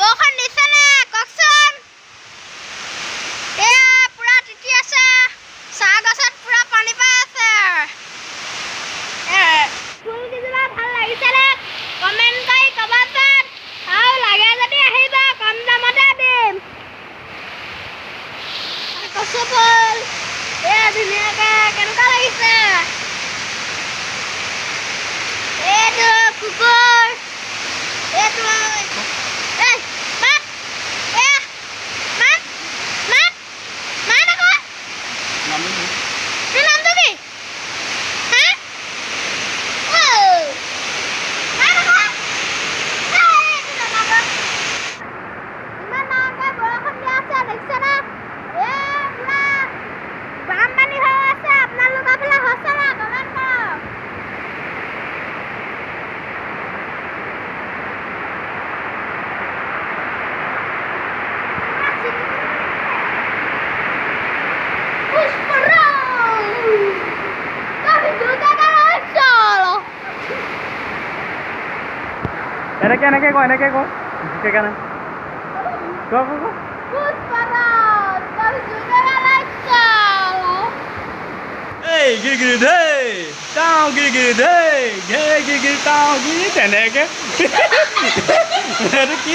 বৰষুণ দিছে নে কওকচোন এয়া পুৰা তিতি আছে চাহ গছত পুৰা পানী পাই আছে ফুল কেইজোপা ভাল লাগিছে নে কমেণ্ট কৰি ক'বচোন আৰু লাগে যদি আহিব কম দামতে দিম কচু ফুল এয়া ধুনীয়াকে কেনেকুৱা লাগিছে এইটো কুকুৰ এইটো এনেকে ক সেইকাৰণে ক এই গিৰিগিৰি দেই টাও গিৰিগিৰি দেই ঘে গিৰিগিৰি টাও গিৰি তেনেকে এইটো কি